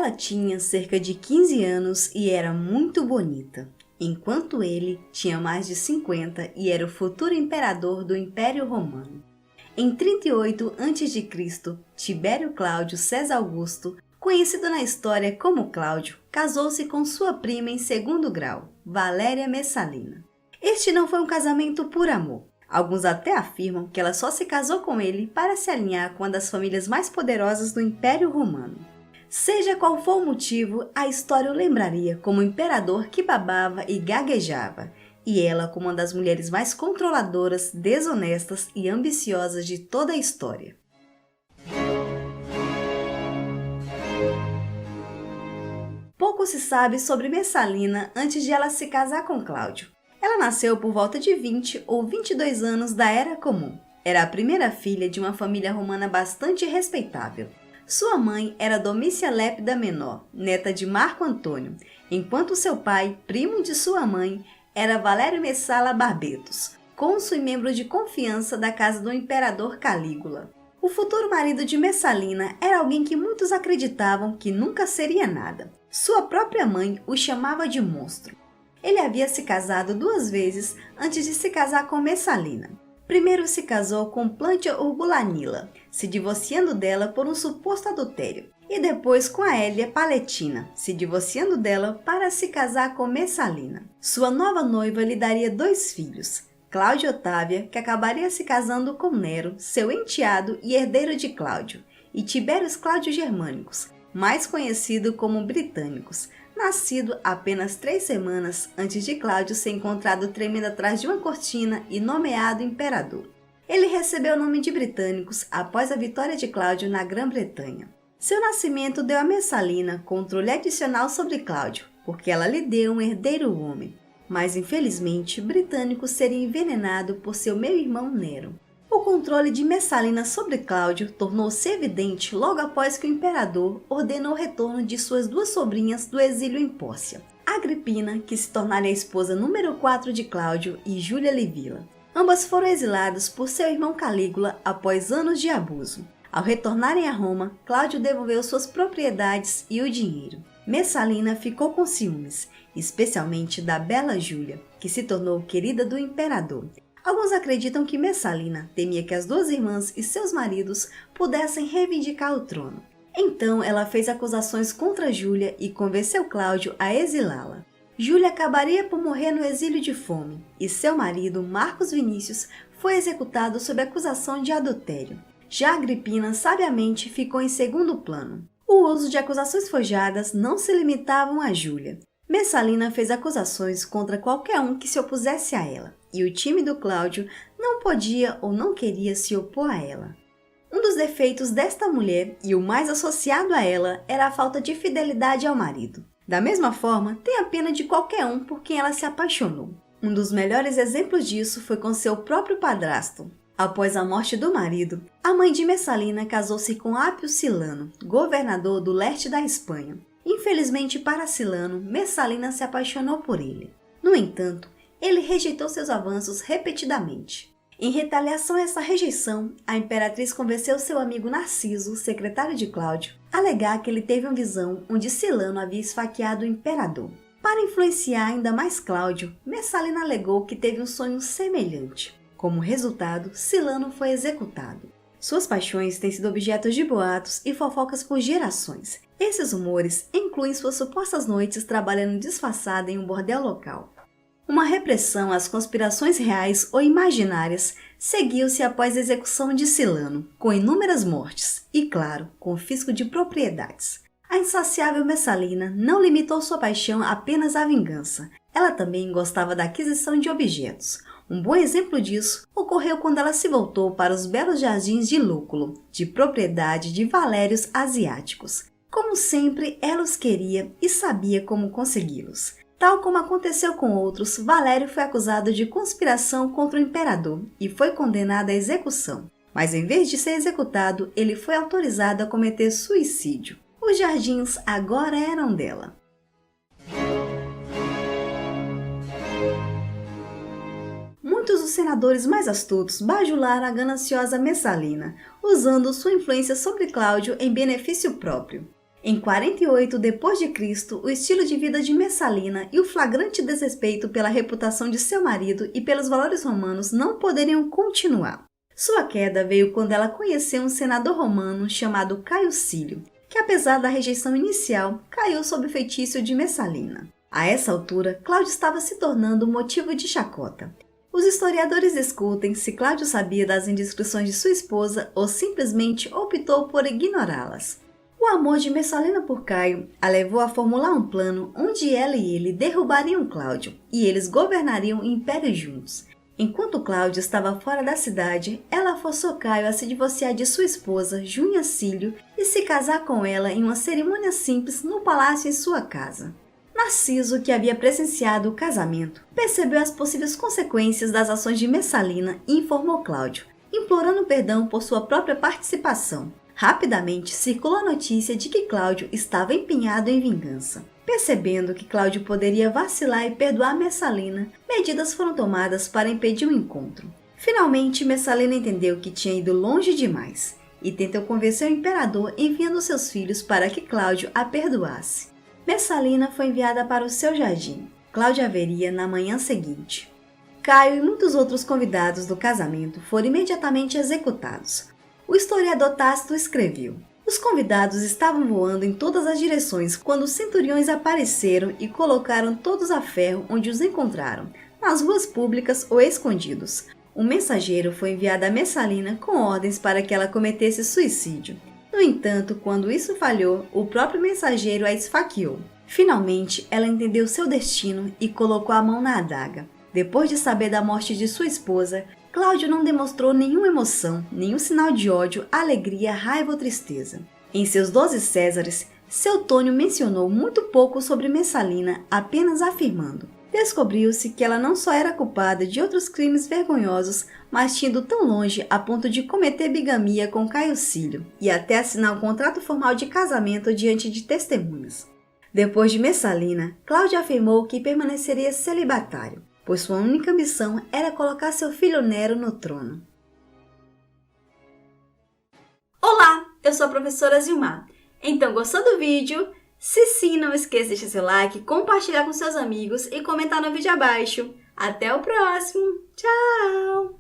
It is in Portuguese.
Ela tinha cerca de 15 anos e era muito bonita, enquanto ele tinha mais de 50 e era o futuro imperador do Império Romano. Em 38 a.C., Tibério Cláudio César Augusto, conhecido na história como Cláudio, casou-se com sua prima em segundo grau, Valéria Messalina. Este não foi um casamento por amor. Alguns até afirmam que ela só se casou com ele para se alinhar com uma das famílias mais poderosas do Império Romano. Seja qual for o motivo, a história o lembraria como um imperador que babava e gaguejava, e ela como uma das mulheres mais controladoras, desonestas e ambiciosas de toda a história. Pouco se sabe sobre Messalina antes de ela se casar com Cláudio. Ela nasceu por volta de 20 ou 22 anos da Era Comum. Era a primeira filha de uma família romana bastante respeitável. Sua mãe era Domícia Lépida Menor, neta de Marco Antônio, enquanto seu pai, primo de sua mãe, era Valério Messala Barbetos, cônsul e membro de confiança da casa do imperador Calígula. O futuro marido de Messalina era alguém que muitos acreditavam que nunca seria nada. Sua própria mãe o chamava de monstro. Ele havia se casado 2 vezes antes de se casar com Messalina. Primeiro se casou com Plântia Urbulanila, se divorciando dela por um suposto adultério, e depois com a Hélia Paletina, se divorciando dela para se casar com Messalina. Sua nova noiva lhe daria 2 filhos, Cláudia e Otávia, que acabaria se casando com Nero, seu enteado e herdeiro de Cláudio, e Tibérios Cláudio Germânicos, mais conhecido como Britânicos, nascido apenas 3 semanas antes de Cláudio ser encontrado tremendo atrás de uma cortina e nomeado imperador. Ele recebeu o nome de Britânicos após a vitória de Cláudio na Grã-Bretanha. Seu nascimento deu a Messalina controle adicional sobre Cláudio, porque ela lhe deu um herdeiro homem. Mas infelizmente, Britânicos seria envenenado por seu meio-irmão Nero. O controle de Messalina sobre Cláudio tornou-se evidente logo após que o imperador ordenou o retorno de suas 2 sobrinhas do exílio em Pórcia, Agripina, que se tornaria a esposa número 4 de Cláudio, e Júlia Livila. Ambas foram exiladas por seu irmão Calígula após anos de abuso. Ao retornarem a Roma, Cláudio devolveu suas propriedades e o dinheiro. Messalina ficou com ciúmes, especialmente da bela Júlia, que se tornou querida do imperador. Alguns acreditam que Messalina temia que as 2 irmãs e seus maridos pudessem reivindicar o trono. Então ela fez acusações contra Júlia e convenceu Cláudio a exilá-la. Júlia acabaria por morrer no exílio de fome, e seu marido, Marcos Vinícius, foi executado sob acusação de adultério. Já Agripina, sabiamente, ficou em segundo plano. O uso de acusações forjadas não se limitavam a Júlia. Messalina fez acusações contra qualquer um que se opusesse a ela, e o time do Cláudio não podia ou não queria se opor a ela. Um dos defeitos desta mulher, e o mais associado a ela, era a falta de fidelidade ao marido. Da mesma forma, tem a pena de qualquer um por quem ela se apaixonou. Um dos melhores exemplos disso foi com seu próprio padrasto. Após a morte do marido, a mãe de Messalina casou-se com Apio Silano, governador do leste da Espanha. Infelizmente para Silano, Messalina se apaixonou por ele. No entanto, ele rejeitou seus avanços repetidamente. Em retaliação a essa rejeição, a imperatriz convenceu seu amigo Narciso, secretário de Cláudio, a alegar que ele teve uma visão onde Silano havia esfaqueado o imperador. Para influenciar ainda mais Cláudio, Messalina alegou que teve um sonho semelhante. Como resultado, Silano foi executado. Suas paixões têm sido objeto de boatos e fofocas por gerações. Esses rumores incluem suas supostas noites trabalhando disfarçada em um bordel local. Uma repressão às conspirações reais ou imaginárias seguiu-se após a execução de Silano, com inúmeras mortes e, claro, confisco de propriedades. A insaciável Messalina não limitou sua paixão apenas à vingança. Ela também gostava da aquisição de objetos. Um bom exemplo disso ocorreu quando ela se voltou para os belos jardins de Lúculo, de propriedade de Valérios Asiáticos. Como sempre, ela os queria e sabia como consegui-los. Tal como aconteceu com outros, Valério foi acusado de conspiração contra o imperador e foi condenado à execução. Mas em vez de ser executado, ele foi autorizado a cometer suicídio. Os jardins agora eram dela. Muitos dos senadores mais astutos bajularam a gananciosa Messalina, usando sua influência sobre Cláudio em benefício próprio. Em 48 d.C., o estilo de vida de Messalina e o flagrante desrespeito pela reputação de seu marido e pelos valores romanos não poderiam continuar. Sua queda veio quando ela conheceu um senador romano chamado Caio Cílio, que apesar da rejeição inicial, caiu sob o feitiço de Messalina. A essa altura, Cláudio estava se tornando motivo de chacota. Os historiadores discutem se Cláudio sabia das indiscrições de sua esposa ou simplesmente optou por ignorá-las. O amor de Messalina por Caio a levou a formular um plano onde ela e ele derrubariam Cláudio e eles governariam o império juntos. Enquanto Cláudio estava fora da cidade, ela forçou Caio a se divorciar de sua esposa, Júnia Cílio, e se casar com ela em uma cerimônia simples no palácio em sua casa. Narciso, que havia presenciado o casamento, percebeu as possíveis consequências das ações de Messalina e informou Cláudio, implorando perdão por sua própria participação. Rapidamente circulou a notícia de que Cláudio estava empenhado em vingança. Percebendo que Cláudio poderia vacilar e perdoar Messalina, medidas foram tomadas para impedir o encontro. Finalmente, Messalina entendeu que tinha ido longe demais e tentou convencer o imperador enviando seus filhos para que Cláudio a perdoasse. Messalina foi enviada para o seu jardim. Cláudio a veria na manhã seguinte. Caio e muitos outros convidados do casamento foram imediatamente executados. O historiador Tácito escreveu: os convidados estavam voando em todas as direções quando os centuriões apareceram e colocaram todos a ferro onde os encontraram, nas ruas públicas ou escondidos. Um mensageiro foi enviado a Messalina com ordens para que ela cometesse suicídio. No entanto, quando isso falhou, o próprio mensageiro a esfaqueou. Finalmente, ela entendeu seu destino e colocou a mão na adaga. Depois de saber da morte de sua esposa, Cláudio não demonstrou nenhuma emoção, nenhum sinal de ódio, alegria, raiva ou tristeza. Em seus 12 Césares, Seutônio mencionou muito pouco sobre Messalina, apenas afirmando: descobriu-se que ela não só era culpada de outros crimes vergonhosos, mas tinha ido tão longe a ponto de cometer bigamia com Caio Cílio e até assinar um contrato formal de casamento diante de testemunhas. Depois de Messalina, Cláudio afirmou que permaneceria celibatário, pois sua única missão era colocar seu filho Nero no trono. Olá, eu sou a professora Zilmar. Então, gostou do vídeo? Se sim, não esqueça de deixar seu like, compartilhar com seus amigos e comentar no vídeo abaixo. Até o próximo! Tchau!